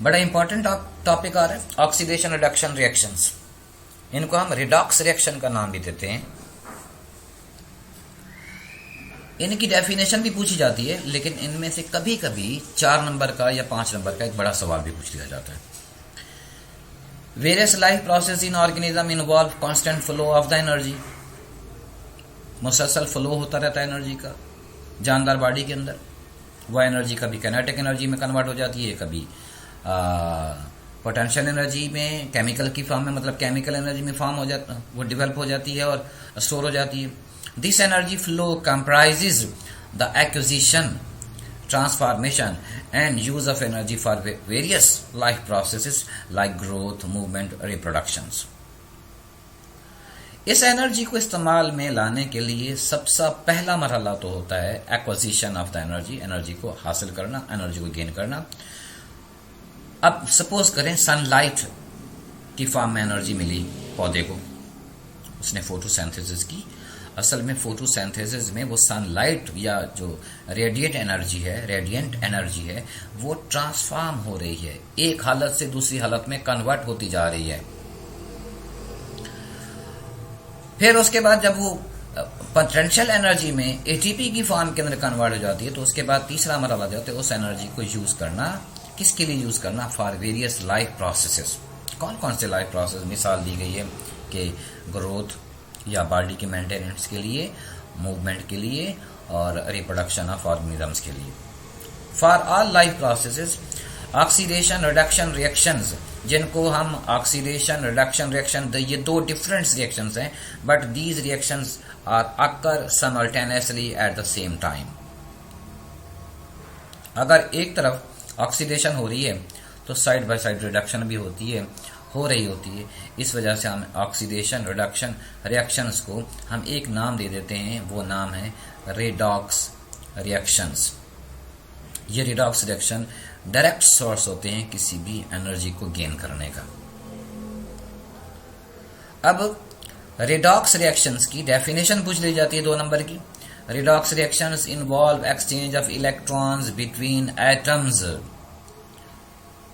बड़ा important topic आ रहा है, ऑक्सीडेशन रिडक्शन रिएक्शंस। इनको हम रिडॉक्स रिएक्शन का नाम भी देते हैं। इनकी डेफिनेशन भी पूछी जाती है, लेकिन इनमें से कभी कभी 4 नंबर का या 5 नंबर का एक बड़ा सवाल भी पूछ लिया जाता है। Various life process in organism involve constant flow of the energy. मुसलसल फ्लो होता रहता है एनर्जी का जानदार बॉडी के अंदर। वह एनर्जी कभी काइनेटिक एनर्जी में कन्वर्ट हो जाती है, कभी पोटेंशियल एनर्जी में, केमिकल की फॉर्म में, मतलब केमिकल एनर्जी में फॉर्म हो जाता, वो डेवलप हो जाती है और स्टोर हो जाती है। This energy flow comprises the acquisition, transformation and use of energy for various life processes like growth, movement, reproductions. इस एनर्जी को इस्तेमाल में लाने के लिए सबसे पहला मरहला तो होता है acquisition of the energy, energy को हासिल करना, एनर्जी को गेन करना। अब सपोज करें सनलाइट की फॉर्म में एनर्जी मिली पौधे को, उसने फोटोसिंथेसिस की। असल में फोटोसिंथेसिस में वो सनलाइट या जो रेडिएंट एनर्जी है वो ट्रांसफॉर्म हो रही है, एक हालत से दूसरी हालत में कन्वर्ट होती जा रही है। फिर उसके बाद जब वो पोटेंशियल एनर्जी में एटीपी की फॉर्म के अंदर कन्वर्ट हो जाती है, तो उसके बाद तीसरा मरहला जाता है उस एनर्जी को यूज करना। किसके लिए यूज करना? For various life processes. कौन कौन से लाइफ प्रोसेस मिसाल दी गई है कि ग्रोथ या बॉडी के मेंटेनेंस के लिए, मूवमेंट के लिए और रिप्रोडक्शन ऑफ ऑर्गेनिजम्स के लिए। For all life processes oxidation reduction reactions, जिनको हम ऑक्सीडेशन रिडक्शन रिएक्शन, ये 2 डिफरेंट रिएक्शंस हैं, but these reactions are occur simultaneously at the same time. अगर एक तरफ ऑक्सीडेशन हो रही है तो साइड बाय साइड रिडक्शन भी हो रही होती है। इस वजह से हम ऑक्सीडेशन रिडक्शन रिएक्शंस को हम एक नाम दे देते हैं, वो नाम है रेडॉक्स रिएक्शंस। ये रिडॉक्स रिएक्शन डायरेक्ट सोर्स होते हैं किसी भी एनर्जी को गेन करने का। अब रेडॉक्स रिएक्शंस की डेफिनेशन पूछ ली जाती है 2 नंबर की। Redox reactions involve exchange of electrons between atoms.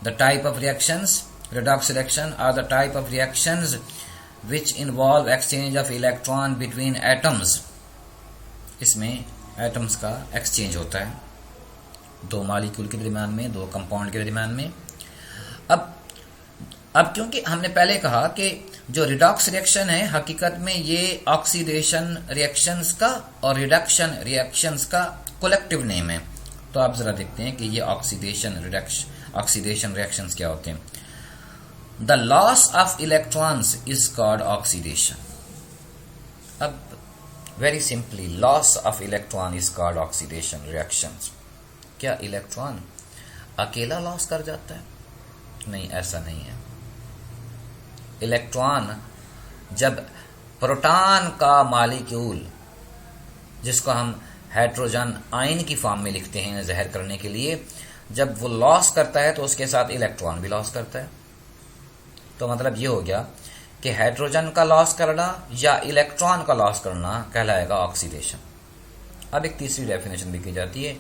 The type of reactions, redox reaction are the type of reactions which involve exchange of electron between atoms. इसमें atoms का exchange होता है 2 molecule के दरमियान में, 2 कंपाउंड के दरमियान में। अब क्योंकि हमने पहले कहा कि जो रिडॉक्स रिएक्शन है हकीकत में ये ऑक्सीडेशन रिएक्शंस का और रिडक्शन रिएक्शंस का कलेक्टिव नेम है, तो आप जरा देखते हैं कि ये ऑक्सीडेशन रिएक्शंस क्या होते हैं। The loss of electrons is called oxidation. अब very simply, loss of electron is called oxidation reactions. क्या इलेक्ट्रॉन अकेला लॉस कर जाता है? नहीं, ऐसा नहीं है। इलेक्ट्रॉन जब प्रोटॉन का मॉलिक्यूल, जिसको हम हाइड्रोजन आयन की फॉर्म में लिखते हैं जहर करने के लिए, जब वो लॉस करता है तो उसके साथ इलेक्ट्रॉन भी लॉस करता है। तो मतलब ये हो गया कि हाइड्रोजन का लॉस करना या इलेक्ट्रॉन का लॉस करना कहलाएगा ऑक्सीडेशन। अब एक तीसरी डेफिनेशन भी की जाती है,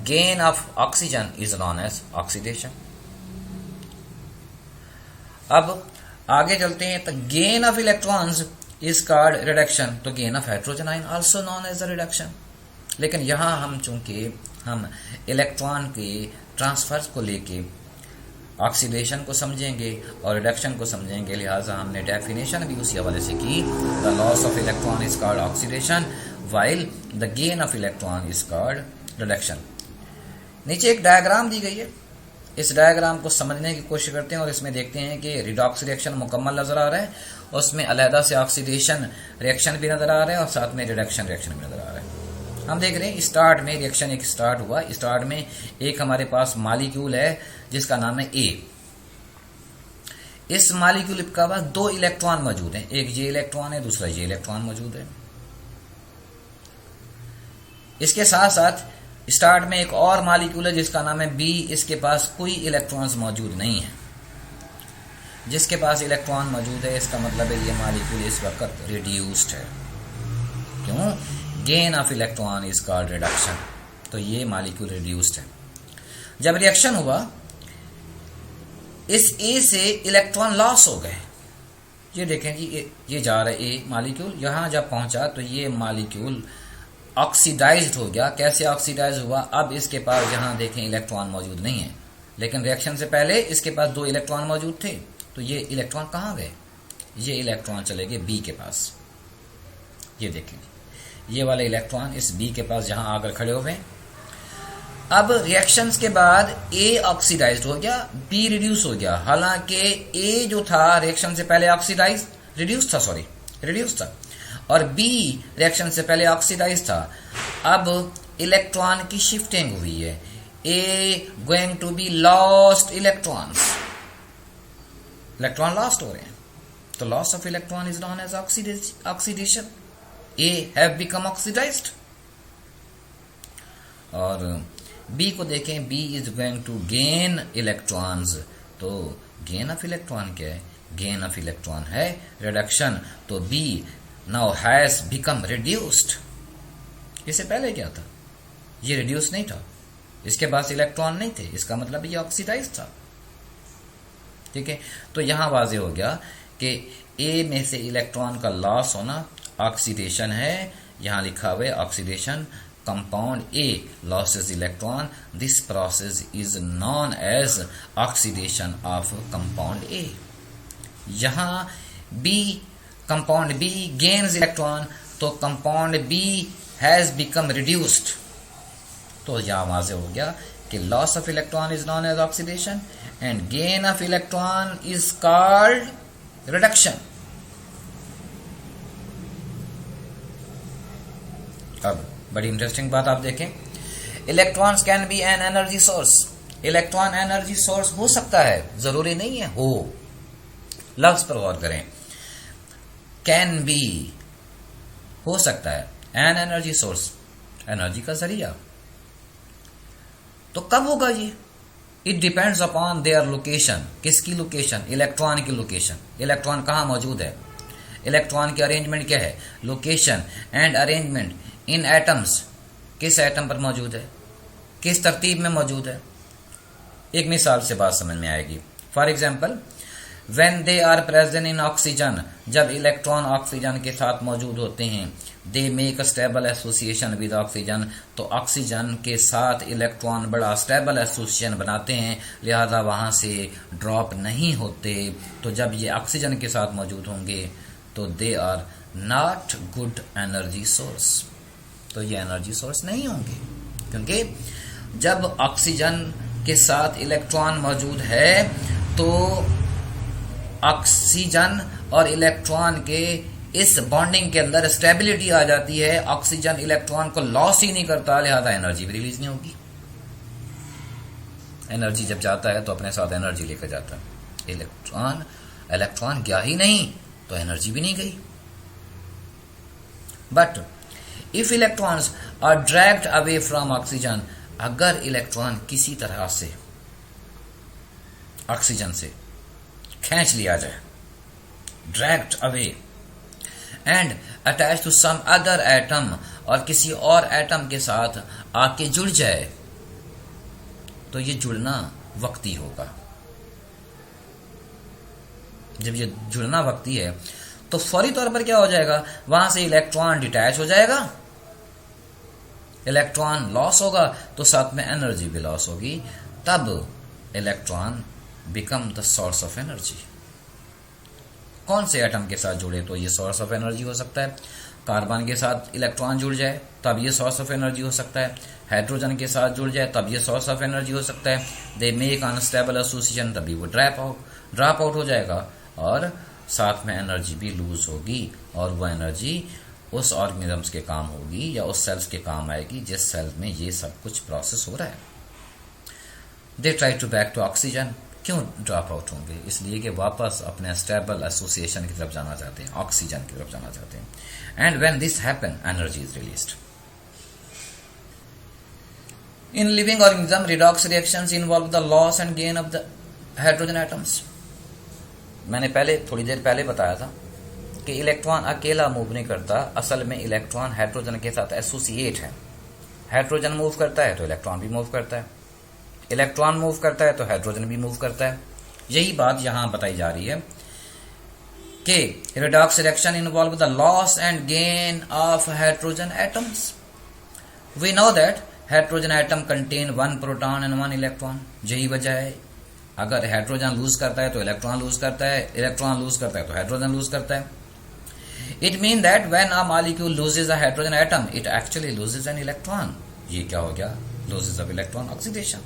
gain of oxygen is known as oxidation. अब आगे चलते हैं, तो gain of electrons is called reduction, तो gain of hydrogen ion also known as a reduction. लेकिन यहां हम चूंकि हम इलेक्ट्रॉन के ट्रांसफर्स को लेके ऑक्सीडेशन को समझेंगे और रिडक्शन को समझेंगे, लिहाजा हमने डेफिनेशन भी उसी हवाले से की। The loss of electron is called oxidation while the gain of electron is called reduction. नीचे एक डायग्राम दी गई है, इस डायग्राम को समझने की कोशिश करते हैं और इसमें देखते हैं कि रिडॉक्स रिएक्शन मुकम्मल नजर आ रहा है, उसमें अलहदा से ऑक्सीडेशन रिएक्शन भी नजर आ रहा है और साथ में रिडक्शन रिएक्शन भी नजर आ रहा है। हम देख रहे हैं स्टार्ट में रिएक्शन एक स्टार्ट हुआ। स्टार्ट में एक हमारे पास मॉलिक्यूल है जिसका नाम है ए। इस मॉलिक्यूल के पास 2 इलेक्ट्रॉन मौजूद हैं, एक ये इलेक्ट्रॉन है, दूसरा ये इलेक्ट्रॉन मौजूद है। इसके साथ साथ स्टार्ट में एक और मॉलिक्यूल है जिसका नाम है बी। इसके पास कोई इलेक्ट्रॉन्स मौजूद नहीं है। जिसके पास इलेक्ट्रॉन मौजूद है इसका मतलब है ये मॉलिक्यूल इस वक्त रिड्यूस्ड है। क्यों? Gain of electron is called reduction, तो ये मॉलिक्यूल रिड्यूस्ड है। जब रिएक्शन हुआ इस ए से इलेक्ट्रॉन लॉस हो गए। ये देखें जी, ये जा रहा है ए मॉलिक्यूल, यहां जब पहुंचा तो ये मॉलिक्यूल ऑक्सीडाइज्ड हो गया। कैसे ऑक्सीडाइज हुआ? अब इसके पास यहां देखें इलेक्ट्रॉन मौजूद नहीं है, लेकिन रिएक्शन से पहले इसके पास 2 इलेक्ट्रॉन मौजूद थे। तो ये इलेक्ट्रॉन कहां गए? ये इलेक्ट्रॉन चले गए बी के पास। ये देखें, ये वाले इलेक्ट्रॉन इस बी के पास जहां आकर खड़े हुए हैं। अब रिएक्शंस के बाद ए ऑक्सीडाइज्ड हो गया, बी रिड्यूस हो गया। हालांकि ए जो था रिएक्शन से पहले रिड्यूस था, और बी रिएक्शन से पहले ऑक्सीडाइज था। अब इलेक्ट्रॉन की शिफ्टिंग हुई है। A going to be lost electron lost हो रहे हैं। तो loss of electron is known as oxidation. A have become oxidised. और बी को देखें, B is going to gain electrons. तो गेन ऑफ इलेक्ट्रॉन क्या है? गेन ऑफ इलेक्ट्रॉन है रिडक्शन। तो B now has become reduced. इससे पहले क्या था? ये रिड्यूस नहीं था, इसके पास इलेक्ट्रॉन नहीं थे, इसका मतलब ये ऑक्सीडाइज था। ठीक है, तो यहां वाजे हो गया कि ए में से इलेक्ट्रॉन का लॉस होना ऑक्सीडेशन है। यहां लिखा हुआ है oxidation. Compound A loses electron, this process is known as oxidation of compound A. यहां B, compound B gains electron, तो compound B has become reduced. तो यहां वाजे हो गया कि loss of electron is known as oxidation and gain of electron is called reduction. अब बड़ी इंटरेस्टिंग बात आप देखें, electrons can be an energy source. Electron energy source हो सकता है, जरूरी नहीं है हो। लफ्ज पर गौर करें, कैन बी हो सकता है, एन एनर्जी सोर्स एनर्जी का जरिया। तो कब होगा ये? It depends upon their location. किसकी लोकेशन? इलेक्ट्रॉन की लोकेशन। इलेक्ट्रॉन कहां मौजूद है? इलेक्ट्रॉन की अरेंजमेंट क्या है? Location and arrangement in atoms. किस एटम पर मौजूद है, किस तरतीब में मौजूद है। एक मिसाल से बात समझ में आएगी। For example, when they are present in oxygen, जब इलेक्ट्रॉन ऑक्सीजन के साथ मौजूद होते हैं, they make a stable association with oxygen. तो ऑक्सीजन के साथ इलेक्ट्रॉन बड़ा स्टेबल एसोसिएशन बनाते हैं, लिहाजा वहां से ड्रॉप नहीं होते। तो जब ये ऑक्सीजन के साथ मौजूद होंगे तो they are not good energy source. तो ये एनर्जी सोर्स नहीं होंगे, क्योंकि जब ऑक्सीजन के साथ इलेक्ट्रॉन मौजूद है तो ऑक्सीजन और इलेक्ट्रॉन के इस बॉन्डिंग के अंदर स्टेबिलिटी आ जाती है। ऑक्सीजन इलेक्ट्रॉन को लॉस ही नहीं करता, लिहाजा एनर्जी भी रिलीज नहीं होगी। एनर्जी जब जाता है तो अपने साथ एनर्जी लेकर जाता है। इलेक्ट्रॉन गया ही नहीं तो एनर्जी भी नहीं गई। But if electrons are dragged away from oxygen, अगर इलेक्ट्रॉन किसी तरह से ऑक्सीजन से खींच लिया जाए, dragged away, and attach to some other atom, और किसी और एटम के साथ आके जुड़ जाए, तो ये जुड़ना वक्ती होगा। जब ये जुड़ना वक्ती है तो फौरी तौर पर क्या हो जाएगा, वहां से इलेक्ट्रॉन डिटैच हो जाएगा, इलेक्ट्रॉन लॉस होगा, तो साथ में एनर्जी भी लॉस होगी। तब electron become the source of energy. कौन से एटम के साथ जुड़े तो ये सोर्स ऑफ एनर्जी हो सकता है। कार्बन के साथ इलेक्ट्रॉन जुड़ जाए तब ये सोर्स ऑफ एनर्जी हो सकता है। हाइड्रोजन के साथ जुड़ जाए तब ये सोर्स ऑफ एनर्जी हो सकता है। दे मेक अनस्टेबल एसोसिएशन, तभी वो ड्रॉप आउट हो जाएगा, और साथ में एनर्जी भी लूज होगी, और वो एनर्जी उस ऑर्गेनिजम्स के काम होगी या उस सेल्स के काम आएगी जिस सेल में ये सब कुछ प्रोसेस हो रहा है। They try to back to oxygen. क्यों ड्रॉप आउट होंगे? इसलिए कि वापस अपने स्टेबल एसोसिएशन की तरफ जाना चाहते हैं, ऑक्सीजन की तरफ जाना चाहते हैं। And when this happen, energy is released. In living organism, redox reactions involve the loss and gain of the hydrogen atoms. मैंने थोड़ी देर पहले बताया था कि इलेक्ट्रॉन अकेला मूव नहीं करता, असल में इलेक्ट्रॉन हाइड्रोजन के साथ एसोसिएट है। हाइड्रोजन मूव करता है तो इलेक्ट्रॉन भी मूव करता है, इलेक्ट्रॉन मूव करता है तो हाइड्रोजन भी मूव करता है। यही बात यहां बताई जा रही है कि redox reaction involve the loss and gain of hydrogen atoms. We know that hydrogen atom contain one proton and one electron. यही वजह है, अगर हाइड्रोजन लूज करता है तो इलेक्ट्रॉन लूज करता है, इलेक्ट्रॉन लूज करता है तो हाइड्रोजन लूज करता है. It means that when a molecule loses a hydrogen atom, it actually loses an electron. ये क्या हो गया? Losses of electron oxidation.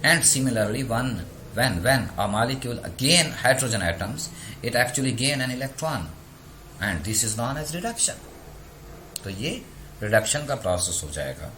And similarly, when a molecule gain hydrogen atoms, it actually gain an electron, and this is known as reduction. तो ये reduction का process हो जाएगा.